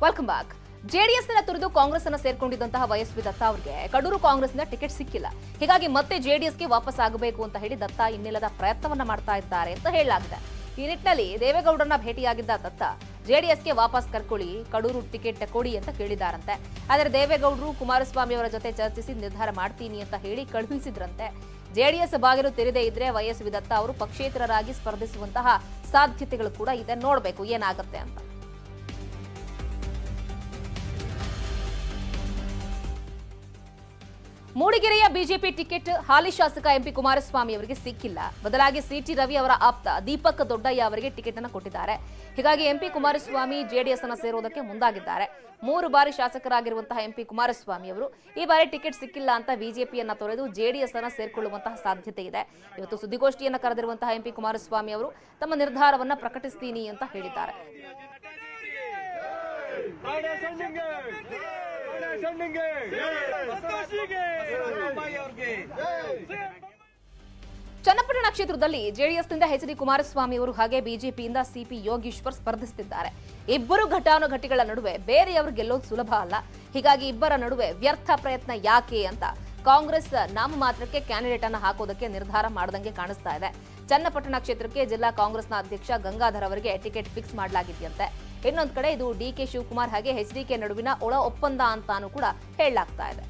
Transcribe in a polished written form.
Welcome back. ಜೆಡಿಎಸ್ನ ತೊರೆದು ಕಾಂಗ್ರೆಸ್ ಅನ್ನು ಸೇರ್ಕೊಂಡಿದ್ದಂತಹ ವೈಎಸ್ವಿ ದತ್ತಾ ಅವರಿಗೆ ಕಡೂರು ಕಾಂಗ್ರೆಸ್ನ ಟಿಕೆಟ್ ಸಿಕ್ಕಿಲ್ಲ. ಹೀಗಾಗಿ ಮತ್ತೆ ಜೆಡಿಎಸ್ಗೆ ವಾಪಸ್ ಆಗಬೇಕು ಅಂತ ಹೇಳಿ ದತ್ತಾ ಇನ್ನಿಲ್ಲದ ಪ್ರಯತ್ನವನ್ನ ಮಾಡ್ತಾ ಇದ್ದಾರೆ ಅಂತ ಹೇಳಲಾಗಿದೆ. ಈ ನಿಟ್ಟಿನಲ್ಲಿ ದೇವೇಗೌಡರನ್ನ ಭೇಟಿಯಾಗಿದ್ದ ದತ್ತಾ ಜೆಡಿಎಸ್ಗೆ ವಾಪಸ್ ಕರ್ಕೊಳ್ಳಿ, ಕಡೂರು ಟಿಕೆಟ್ ಕೊಡಿ ಅಂತ ಕೇಳಿದಾರಂತೆ. ಆದರೆ ದೇವೇಗೌಡರು ಕುಮಾರಸ್ವಾಮಿ ಅವರ ಜೊತೆ ಚರ್ಚಿಸಿ ನಿರ್ಧಾರ ಮಾಡ್ತೀನಿ ಅಂತ ಹೇಳಿ ಕಳುಹಿಸಿದ್ರಂತೆ. ಜೆಡಿಎಸ್ ಬಾಗಿಲು ತೆರೆದೇ ಇದ್ರೆ ವೈಎಸ್ವಿ ದತ್ತಾ ಅವರು ಪಕ್ಷೇತರರಾಗಿ ಸ್ಪರ್ಧಿಸುವಂತಹ ಸಾಧ್ಯತೆಗಳು ಕೂಡ ಇದೆ. ನೋಡಬೇಕು ಏನಾಗುತ್ತೆ ಅಂತ. ಮೂಡಿಗೆರೆಯ ಬಿಜೆಪಿ ಟಿಕೆಟ್ ಹಾಲಿ ಶಾಸಕ ಎಂಪಿ ಕುಮಾರಸ್ವಾಮಿ ಅವರಿಗೆ ಸಿಕ್ಕಿಲ್ಲ. ಬದಲಾಗಿ ಸಿಟಿ ರವಿ ಅವರ ಆಪ್ತ ದೀಪಕ್ ದೊಡ್ಡಯ್ಯ ಅವರಿಗೆ ಟಿಕೆಟ್ ಅನ್ನು ಕೊಟ್ಟಿದ್ದಾರೆ. ಹೀಗಾಗಿ ಎಂಪಿ ಕುಮಾರಸ್ವಾಮಿ ಜೆಡಿಎಸ್ ಅನ್ನು ಸೇರುವುದಕ್ಕೆ ಮುಂದಾಗಿದ್ದಾರೆ. 3 ಬಾರಿ ಶಾಸಕರಾಗಿರುವಂತಹ ಎಂಪಿ ಕುಮಾರಸ್ವಾಮಿ ಅವರು ಈ ಬಾರಿ ಟಿಕೆಟ್ ಸಿಕ್ಕಿಲ್ಲ ಅಂತ ಬಿಜೆಪಿಯನ್ನ ತೊರೆದು ಜೆಡಿಎಸ್ ಅನ್ನು ಸೇರ್ಕೊಳ್ಳುವಂತಹ ಸಾಧ್ಯತೆ ಇದೆ. ಇವತ್ತು ಸುದ್ದಿಗೋಷ್ಠಿಯನ್ನು ಕರೆದಿರುವಂತಹ ಎಂಪಿ ಕುಮಾರಸ್ವಾಮಿ ಅವರು ತಮ್ಮ ನಿರ್ಧಾರವನ್ನ ಪ್ರಕಟಿಸ್ತೀನಿ ಅಂತ ಹೇಳಿದ್ದಾರೆ. ಚನ್ನಪಟ್ಟಣ ಕ್ಷೇತ್ರದಲ್ಲಿ ಜೆಡಿಎಸ್ನಿಂದ ಎಚ್ ಡಿ ಕುಮಾರಸ್ವಾಮಿ ಅವರು ಹಾಗೆ ಬಿಜೆಪಿಯಿಂದ ಸಿಪಿ ಯೋಗೀಶ್ವರ್ ಸ್ಪರ್ಧಿಸುತ್ತಿದ್ದಾರೆ. ಇಬ್ಬರು ಘಟಾನುಘಟಿಗಳ ನಡುವೆ ಬೇರೆಯವರು ಗೆಲ್ಲೋದು ಸುಲಭ ಅಲ್ಲ. ಹೀಗಾಗಿ ಇಬ್ಬರ ನಡುವೆ ವ್ಯರ್ಥ ಪ್ರಯತ್ನ ಯಾಕೆ ಅಂತ ಕಾಂಗ್ರೆಸ್ ನಾಮಮಾತ್ರಕ್ಕೆ ಕ್ಯಾಂಡಿಡೇಟ್ ಅನ್ನು ಹಾಕೋದಕ್ಕೆ ನಿರ್ಧಾರ ಮಾಡದಂಗೆ ಕಾಣಿಸ್ತಾ ಇದೆ. ಚನ್ನಪಟ್ಟಣ ಕ್ಷೇತ್ರಕ್ಕೆ ಜಿಲ್ಲಾ ಕಾಂಗ್ರೆಸ್ನ ಅಧ್ಯಕ್ಷ ಗಂಗಾಧರ್ ಅವರಿಗೆ ಟಿಕೆಟ್ ಫಿಕ್ಸ್ ಮಾಡಲಾಗಿದೆಯಂತೆ. ಇನ್ನೊಂದು ಕಡೆ ಇದು ಡಿಕೆ ಶಿವಕುಮಾರ್ ಹಾಗೆ ಎಚ್ಡಿಕೆ ನಡುವಿನ ಒಳ ಒಪ್ಪಂದ ಅಂತಾನೂ ಕೂಡ ಹೇಳಲಾಗ್ತಾ ಇದೆ.